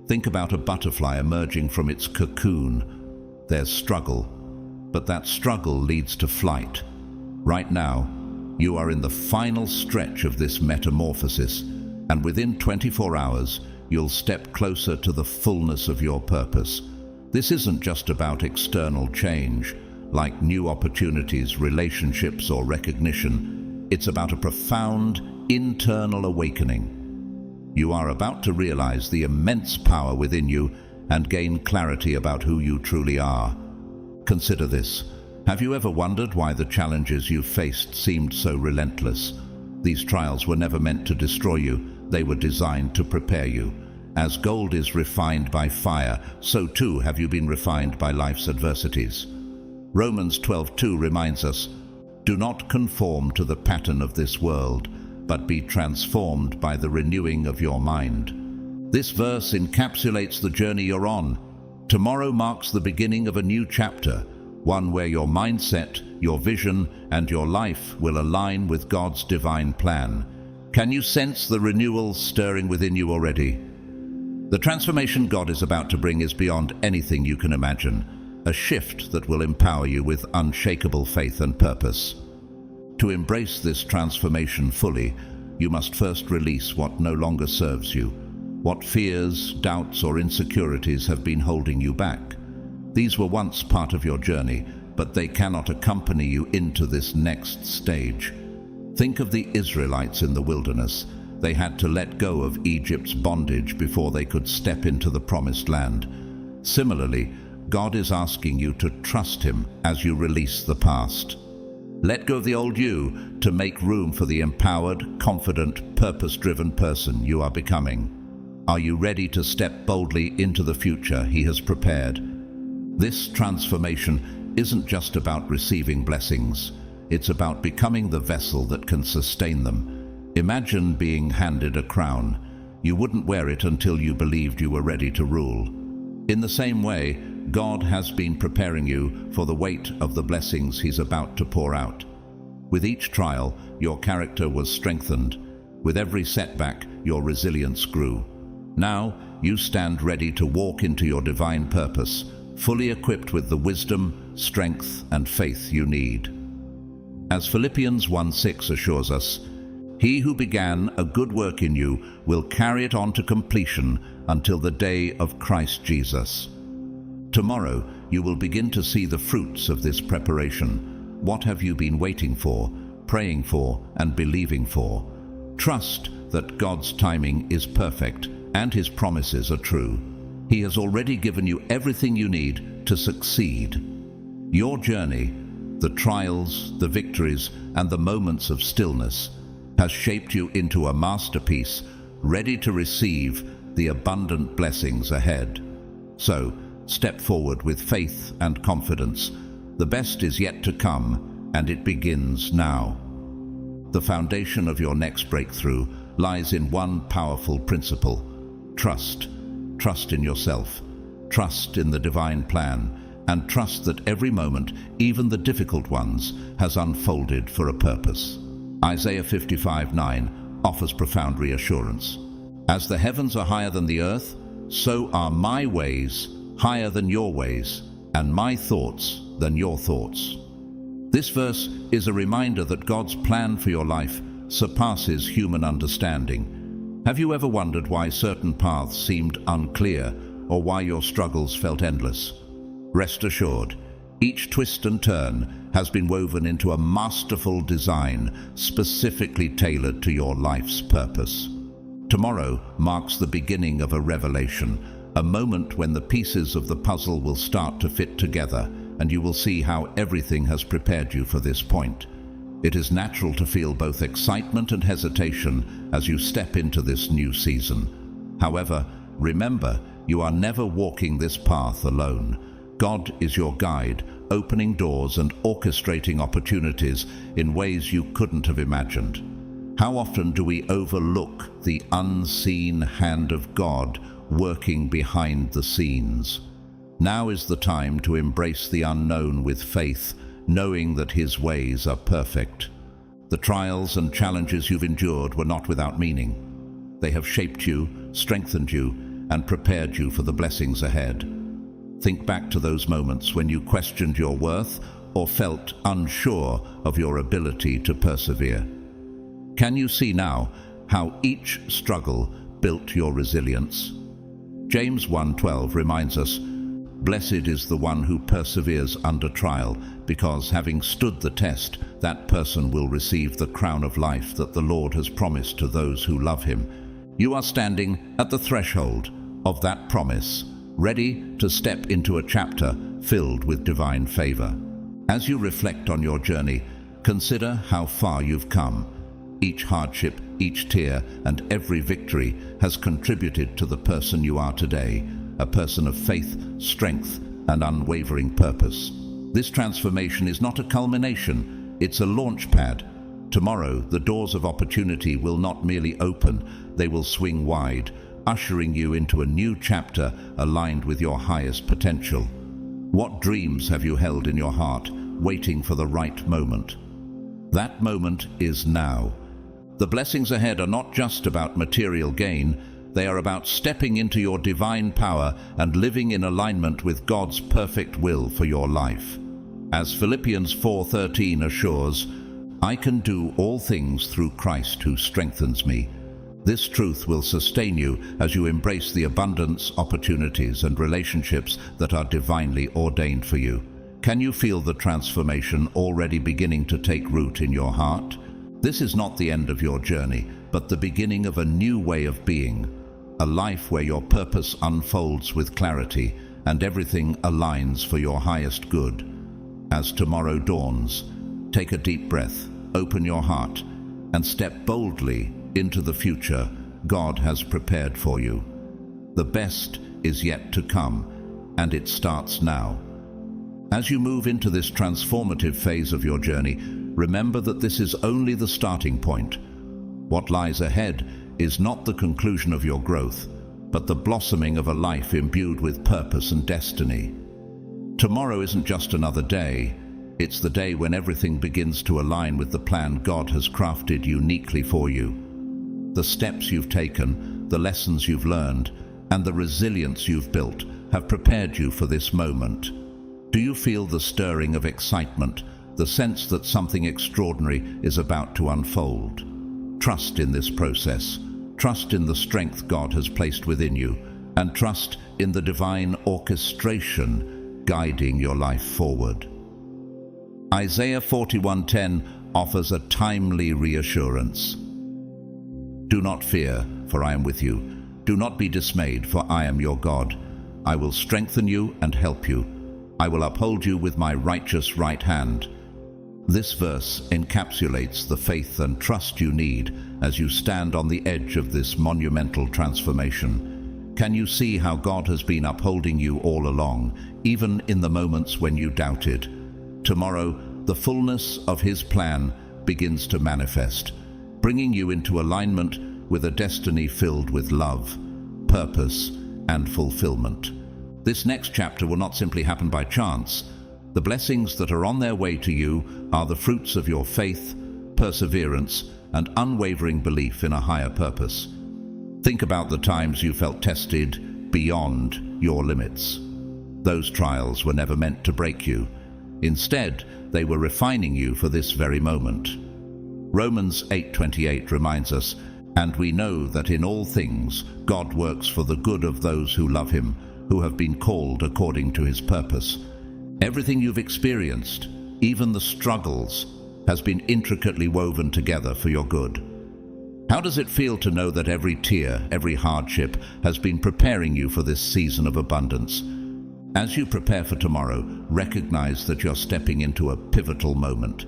Think about a butterfly emerging from its cocoon. There's struggle, but that struggle leads to flight. Right now, you are in the final stretch of this metamorphosis, and within 24 hours, you'll step closer to the fullness of your purpose. This isn't just about external change, like new opportunities, relationships, or recognition. It's about a profound internal awakening. You are about to realize the immense power within you and gain clarity about who you truly are. Consider this. Have you ever wondered why the challenges you faced seemed so relentless? These trials were never meant to destroy you. They were designed to prepare you. As gold is refined by fire, so too have you been refined by life's adversities. Romans 12:2 reminds us, "Do not conform to the pattern of this world, but be transformed by the renewing of your mind." This verse encapsulates the journey you're on. Tomorrow marks the beginning of a new chapter, one where your mindset, your vision, and your life will align with God's divine plan. Can you sense the renewal stirring within you already? The transformation God is about to bring is beyond anything you can imagine, a shift that will empower you with unshakable faith and purpose. To embrace this transformation fully, you must first release what no longer serves you. What fears, doubts, or insecurities have been holding you back? These were once part of your journey, but they cannot accompany you into this next stage. Think of the Israelites in the wilderness. They had to let go of Egypt's bondage before they could step into the promised land. Similarly, God is asking you to trust Him as you release the past. Let go of the old you to make room for the empowered, confident, purpose-driven person you are becoming. Are you ready to step boldly into the future He has prepared? This transformation isn't just about receiving blessings. It's about becoming the vessel that can sustain them. Imagine being handed a crown. You wouldn't wear it until you believed you were ready to rule. In the same way, God has been preparing you for the weight of the blessings He's about to pour out. With each trial, your character was strengthened. With every setback, your resilience grew. Now, you stand ready to walk into your divine purpose, fully equipped with the wisdom, strength, and faith you need. As Philippians 1:6 assures us, "He who began a good work in you will carry it on to completion until the day of Christ Jesus." Tomorrow, you will begin to see the fruits of this preparation. What have you been waiting for, praying for, and believing for? Trust that God's timing is perfect and His promises are true. He has already given you everything you need to succeed. Your journey, the trials, the victories, and the moments of stillness, has shaped you into a masterpiece, ready to receive the abundant blessings ahead. So, step forward with faith and confidence. The best is yet to come, and it begins now. The foundation of your next breakthrough lies in one powerful principle: trust. Trust in yourself, trust in the divine plan, and trust that every moment, even the difficult ones, has unfolded for a purpose. Isaiah 55:9 offers profound reassurance. "As the heavens are higher than the earth, so are my ways higher than your ways, and my thoughts than your thoughts." This verse is a reminder that God's plan for your life surpasses human understanding. Have you ever wondered why certain paths seemed unclear, or why your struggles felt endless? Rest assured, each twist and turn has been woven into a masterful design specifically tailored to your life's purpose. Tomorrow marks the beginning of a revelation, a moment when the pieces of the puzzle will start to fit together, and you will see how everything has prepared you for this point. It is natural to feel both excitement and hesitation as you step into this new season. However, remember, you are never walking this path alone. God is your guide, opening doors and orchestrating opportunities in ways you couldn't have imagined. How often do we overlook the unseen hand of God working behind the scenes? Now is the time to embrace the unknown with faith, knowing that His ways are perfect. The trials and challenges you've endured were not without meaning. They have shaped you, strengthened you, and prepared you for the blessings ahead. Think back to those moments when you questioned your worth or felt unsure of your ability to persevere. Can you see now how each struggle built your resilience? James 1:12 reminds us, "Blessed is the one who perseveres under trial, because having stood the test, that person will receive the crown of life that the Lord has promised to those who love Him." You are standing at the threshold of that promise, ready to step into a chapter filled with divine favor. As you reflect on your journey, consider how far you've come. Each hardship, each tear, and every victory has contributed to the person you are today, a person of faith, strength, and unwavering purpose. This transformation is not a culmination, it's a launch pad. Tomorrow, the doors of opportunity will not merely open, they will swing wide, ushering you into a new chapter aligned with your highest potential. What dreams have you held in your heart, waiting for the right moment? That moment is now. The blessings ahead are not just about material gain, they are about stepping into your divine power and living in alignment with God's perfect will for your life. As Philippians 4:13 assures, "I can do all things through Christ who strengthens me." This truth will sustain you as you embrace the abundance, opportunities, and relationships that are divinely ordained for you. Can you feel the transformation already beginning to take root in your heart? This is not the end of your journey, but the beginning of a new way of being, a life where your purpose unfolds with clarity and everything aligns for your highest good. As tomorrow dawns, take a deep breath, open your heart, and step boldly into the future God has prepared for you. The best is yet to come, and it starts now. As you move into this transformative phase of your journey, remember that this is only the starting point. What lies ahead is not the conclusion of your growth, but the blossoming of a life imbued with purpose and destiny. Tomorrow isn't just another day, it's the day when everything begins to align with the plan God has crafted uniquely for you. The steps you've taken, the lessons you've learned, and the resilience you've built have prepared you for this moment. Do you feel the stirring of excitement, the sense that something extraordinary is about to unfold? Trust in this process. Trust in the strength God has placed within you, and trust in the divine orchestration guiding your life forward. Isaiah 41:10 offers a timely reassurance. Do not fear, for I am with you. Do not be dismayed, for I am your God. I will strengthen you and help you. I will uphold you with my righteous right hand. This verse encapsulates the faith and trust you need as you stand on the edge of this monumental transformation. Can you see how God has been upholding you all along, even in the moments when you doubted? Tomorrow, the fullness of His plan begins to manifest, bringing you into alignment with a destiny filled with love, purpose, and fulfillment. This next chapter will not simply happen by chance. The blessings that are on their way to you are the fruits of your faith, perseverance, and unwavering belief in a higher purpose. Think about the times you felt tested beyond your limits. Those trials were never meant to break you. Instead, they were refining you for this very moment. Romans 8:28 reminds us, "And we know that in all things God works for the good of those who love Him, who have been called according to His purpose." Everything you've experienced, even the struggles, has been intricately woven together for your good. How does it feel to know that every tear, every hardship has been preparing you for this season of abundance? As you prepare for tomorrow, recognize that you're stepping into a pivotal moment.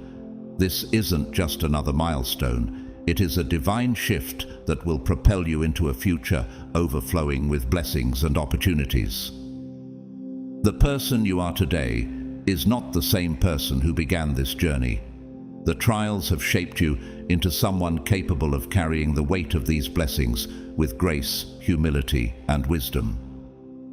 This isn't just another milestone. It is a divine shift that will propel you into a future overflowing with blessings and opportunities. The person you are today is not the same person who began this journey. The trials have shaped you into someone capable of carrying the weight of these blessings with grace, humility, and wisdom.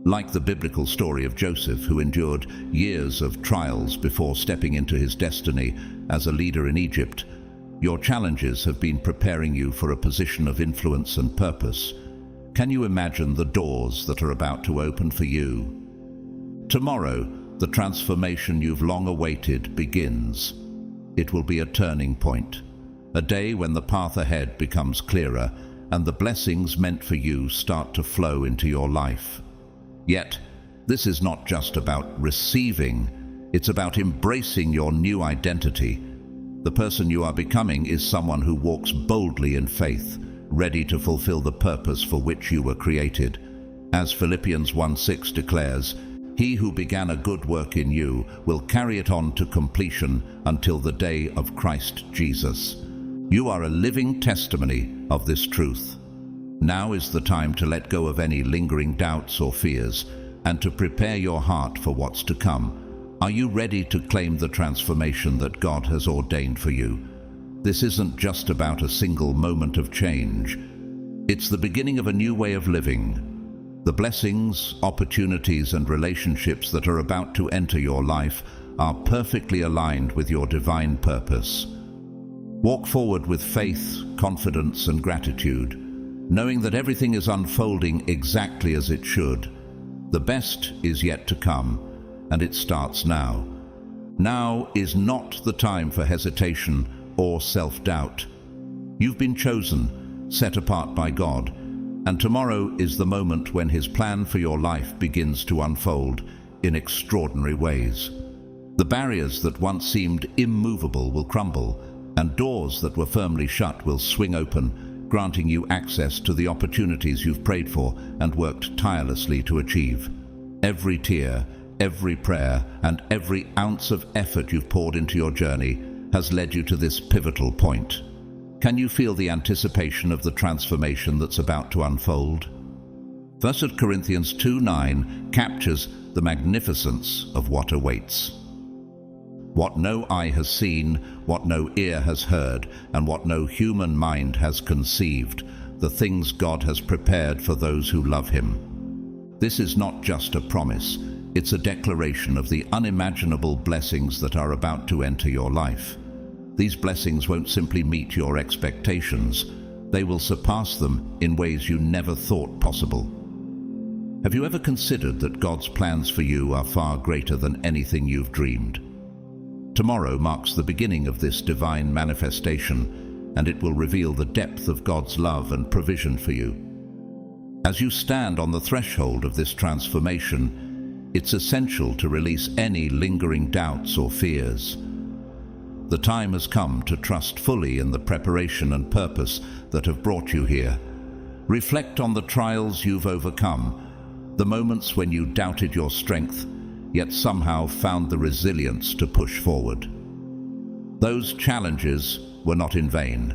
Like the biblical story of Joseph, who endured years of trials before stepping into his destiny as a leader in Egypt, your challenges have been preparing you for a position of influence and purpose. Can you imagine the doors that are about to open for you? Tomorrow, the transformation you've long awaited begins. It will be a turning point, a day when the path ahead becomes clearer and the blessings meant for you start to flow into your life. Yet, this is not just about receiving, it's about embracing your new identity. The person you are becoming is someone who walks boldly in faith, ready to fulfill the purpose for which you were created. As Philippians 1:6 declares, "He who began a good work in you will carry it on to completion until the day of Christ Jesus." You are a living testimony of this truth. Now is the time to let go of any lingering doubts or fears and to prepare your heart for what's to come. Are you ready to claim the transformation that God has ordained for you? This isn't just about a single moment of change. It's the beginning of a new way of living. The blessings, opportunities, and relationships that are about to enter your life are perfectly aligned with your divine purpose. Walk forward with faith, confidence, and gratitude, knowing that everything is unfolding exactly as it should. The best is yet to come, and it starts now. Now is not the time for hesitation or self-doubt. You've been chosen, set apart by God, and tomorrow is the moment when His plan for your life begins to unfold in extraordinary ways. The barriers that once seemed immovable will crumble, and doors that were firmly shut will swing open, granting you access to the opportunities you've prayed for and worked tirelessly to achieve. Every tear, every prayer, and every ounce of effort you've poured into your journey has led you to this pivotal point. Can you feel the anticipation of the transformation that's about to unfold? 1 Corinthians 2:9 captures the magnificence of what awaits. What no eye has seen, what no ear has heard, and what no human mind has conceived, the things God has prepared for those who love Him. This is not just a promise, it's a declaration of the unimaginable blessings that are about to enter your life. These blessings won't simply meet your expectations, they will surpass them in ways you never thought possible. Have you ever considered that God's plans for you are far greater than anything you've dreamed? Tomorrow marks the beginning of this divine manifestation, and it will reveal the depth of God's love and provision for you. As you stand on the threshold of this transformation, it's essential to release any lingering doubts or fears. The time has come to trust fully in the preparation and purpose that have brought you here. Reflect on the trials you've overcome, the moments when you doubted your strength, yet somehow found the resilience to push forward. Those challenges were not in vain.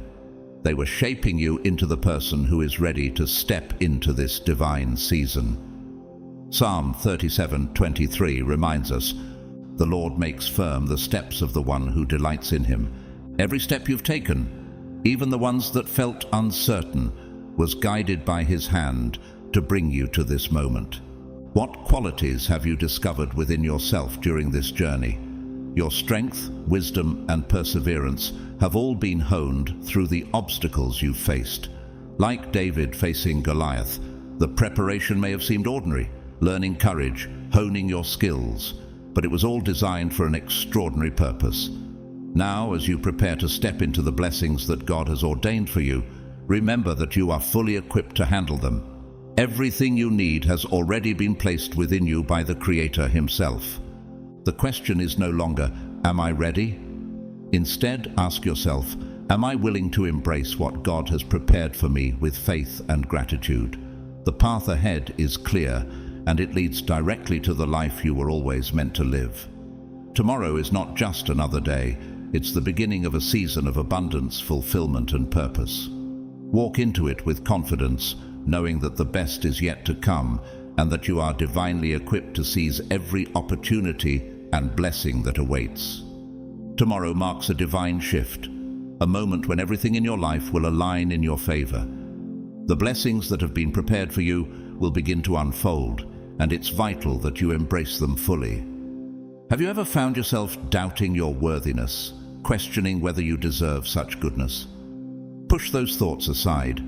They were shaping you into the person who is ready to step into this divine season. Psalm 37:23 reminds us, "The Lord makes firm the steps of the one who delights in Him." Every step you've taken, even the ones that felt uncertain, was guided by His hand to bring you to this moment. What qualities have you discovered within yourself during this journey? Your strength, wisdom, and perseverance have all been honed through the obstacles you've faced. Like David facing Goliath, the preparation may have seemed ordinary, learning courage, honing your skills, but it was all designed for an extraordinary purpose. Now, as you prepare to step into the blessings that God has ordained for you, remember that you are fully equipped to handle them. Everything you need has already been placed within you by the Creator Himself. The question is no longer, "Am I ready?" Instead, ask yourself, "Am I willing to embrace what God has prepared for me with faith and gratitude?" The path ahead is clear, and it leads directly to the life you were always meant to live. Tomorrow is not just another day, it's the beginning of a season of abundance, fulfillment, and purpose. Walk into it with confidence, knowing that the best is yet to come, and that you are divinely equipped to seize every opportunity and blessing that awaits. Tomorrow marks a divine shift, a moment when everything in your life will align in your favor. The blessings that have been prepared for you will begin to unfold, and it's vital that you embrace them fully. Have you ever found yourself doubting your worthiness, questioning whether you deserve such goodness? Push those thoughts aside.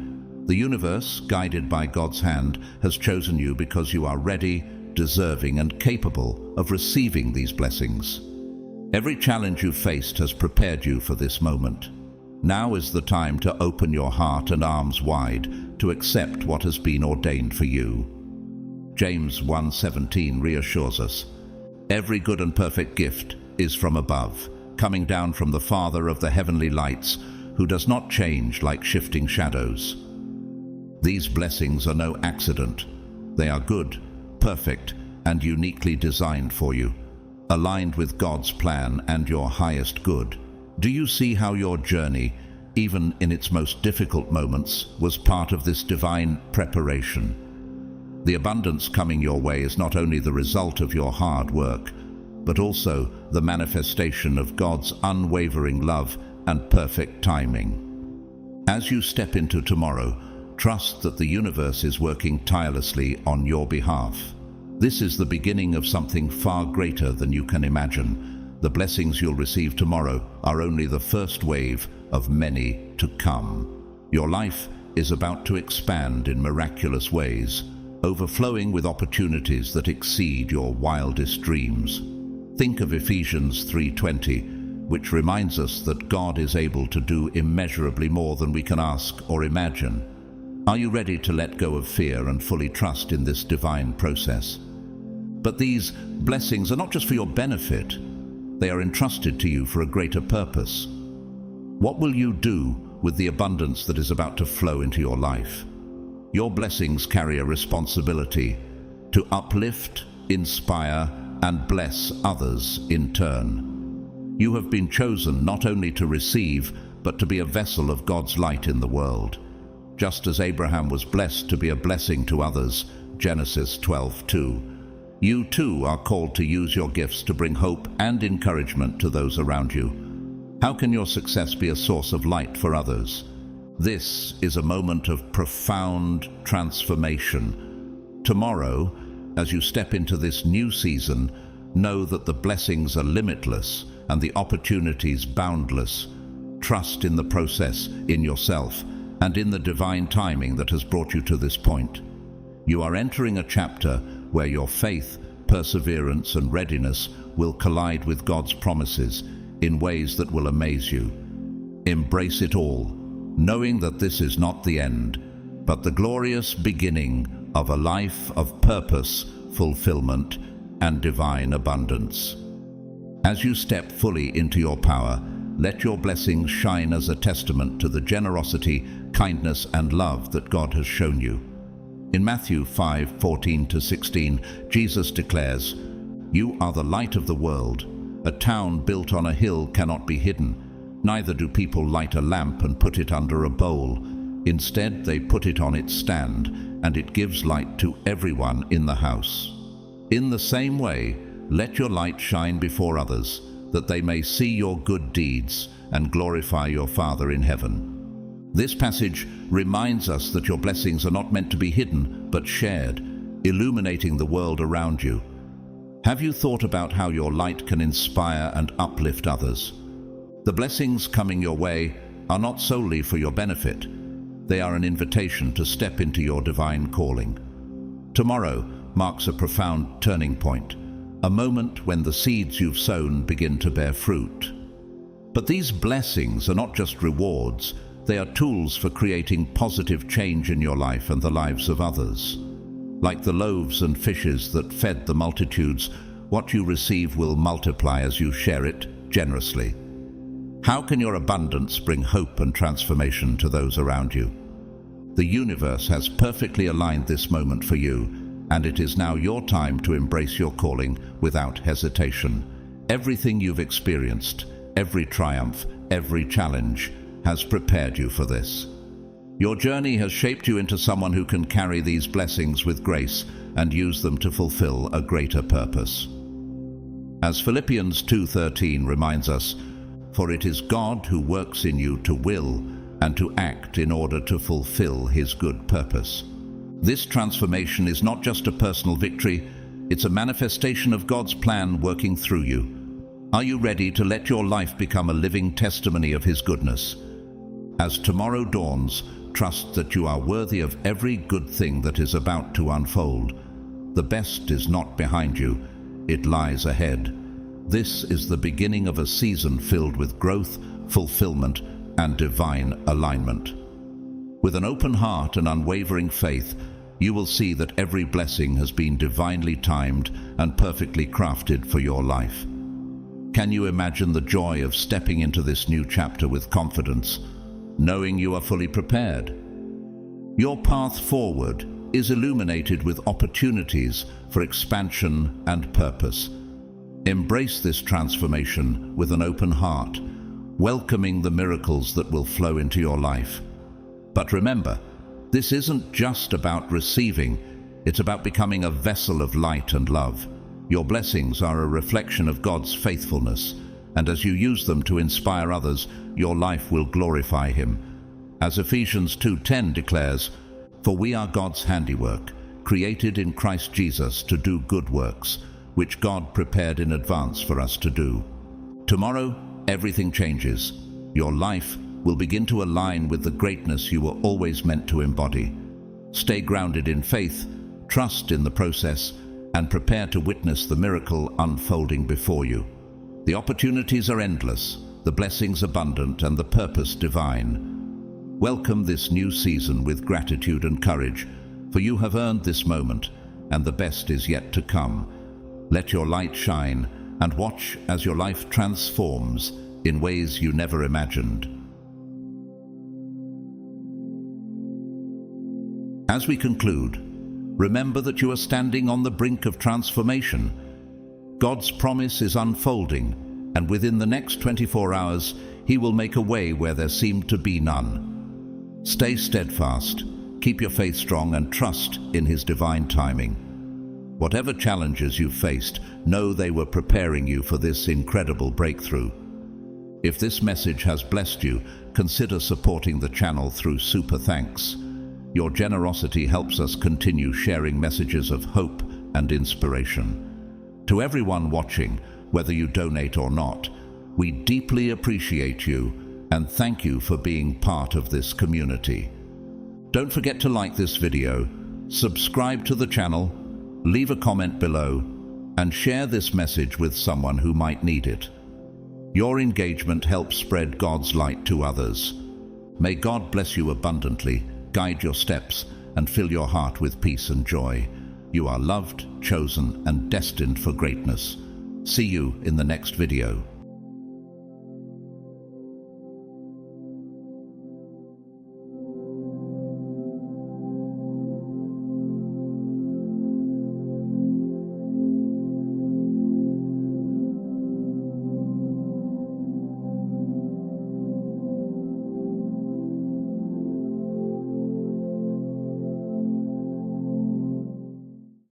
The universe, guided by God's hand, has chosen you because you are ready, deserving, and capable of receiving these blessings. Every challenge you've faced has prepared you for this moment. Now is the time to open your heart and arms wide to accept what has been ordained for you. James 1:17 reassures us, "Every good and perfect gift is from above, coming down from the Father of the heavenly lights, who does not change like shifting shadows." These blessings are no accident. They are good, perfect, and uniquely designed for you, aligned with God's plan and your highest good. Do you see how your journey, even in its most difficult moments, was part of this divine preparation? The abundance coming your way is not only the result of your hard work, but also the manifestation of God's unwavering love and perfect timing. As you step into tomorrow, trust that the universe is working tirelessly on your behalf. This is the beginning of something far greater than you can imagine. The blessings you'll receive tomorrow are only the first wave of many to come. Your life is about to expand in miraculous ways, overflowing with opportunities that exceed your wildest dreams. Think of Ephesians 3:20, which reminds us that God is able to do immeasurably more than we can ask or imagine. Are you ready to let go of fear and fully trust in this divine process? But these blessings are not just for your benefit, they are entrusted to you for a greater purpose. What will you do with the abundance that is about to flow into your life? Your blessings carry a responsibility to uplift, inspire, and bless others in turn. You have been chosen not only to receive, but to be a vessel of God's light in the world. Just as Abraham was blessed to be a blessing to others, Genesis 12:2. You too are called to use your gifts to bring hope and encouragement to those around you. How can your success be a source of light for others? This is a moment of profound transformation. Tomorrow, as you step into this new season, know that the blessings are limitless and the opportunities boundless. Trust in the process, in yourself, and in the divine timing that has brought you to this point. You are entering a chapter where your faith, perseverance, and readiness will collide with God's promises in ways that will amaze you. Embrace it all, knowing that this is not the end, but the glorious beginning of a life of purpose, fulfillment, and divine abundance. As you step fully into your power, let your blessings shine as a testament to the generosity, kindness, and love that God has shown you. In Matthew 5:14-16, Jesus declares, "You are the light of the world. A town built on a hill cannot be hidden. Neither do people light a lamp and put it under a bowl. Instead, they put it on its stand, and it gives light to everyone in the house. In the same way, let your light shine before others, that they may see your good deeds and glorify your Father in heaven." This passage reminds us that your blessings are not meant to be hidden, but shared, illuminating the world around you. Have you thought about how your light can inspire and uplift others? The blessings coming your way are not solely for your benefit. They are an invitation to step into your divine calling. Tomorrow marks a profound turning point, a moment when the seeds you've sown begin to bear fruit. But these blessings are not just rewards, they are tools for creating positive change in your life and the lives of others. Like the loaves and fishes that fed the multitudes, what you receive will multiply as you share it generously. How can your abundance bring hope and transformation to those around you? The universe has perfectly aligned this moment for you, and it is now your time to embrace your calling without hesitation. Everything you've experienced, every triumph, every challenge, has prepared you for this. Your journey has shaped you into someone who can carry these blessings with grace and use them to fulfill a greater purpose. As Philippians 2:13 reminds us, "For it is God who works in you to will and to act in order to fulfill His good purpose." This transformation is not just a personal victory, it's a manifestation of God's plan working through you. Are you ready to let your life become a living testimony of His goodness? As tomorrow dawns, trust that you are worthy of every good thing that is about to unfold. The best is not behind you, it lies ahead. This is the beginning of a season filled with growth, fulfillment, and divine alignment. With an open heart and unwavering faith, you will see that every blessing has been divinely timed and perfectly crafted for your life. Can you imagine the joy of stepping into this new chapter with confidence, knowing you are fully prepared? Your path forward is illuminated with opportunities for expansion and purpose. Embrace this transformation with an open heart, welcoming the miracles that will flow into your life. But remember, this isn't just about receiving, it's about becoming a vessel of light and love. Your blessings are a reflection of God's faithfulness, and as you use them to inspire others, your life will glorify Him. As Ephesians 2:10 declares, "For we are God's handiwork, created in Christ Jesus to do good works, which God prepared in advance for us to do." Tomorrow, everything changes. Your life will begin to align with the greatness you were always meant to embody. Stay grounded in faith, trust in the process, and prepare to witness the miracle unfolding before you. The opportunities are endless, the blessings abundant, and the purpose divine. Welcome this new season with gratitude and courage, for you have earned this moment, and the best is yet to come. Let your light shine, and watch as your life transforms in ways you never imagined. As we conclude, remember that you are standing on the brink of transformation. God's promise is unfolding, and within the next 24 hours, He will make a way where there seemed to be none. Stay steadfast, keep your faith strong, and trust in His divine timing. Whatever challenges you've faced, know they were preparing you for this incredible breakthrough. If this message has blessed you, consider supporting the channel through Super Thanks. Your generosity helps us continue sharing messages of hope and inspiration. To everyone watching, whether you donate or not, we deeply appreciate you and thank you for being part of this community. Don't forget to like this video, subscribe to the channel, leave a comment below, and share this message with someone who might need it. Your engagement helps spread God's light to others. May God bless you abundantly, guide your steps, and fill your heart with peace and joy. You are loved, chosen, and destined for greatness. See you in the next video.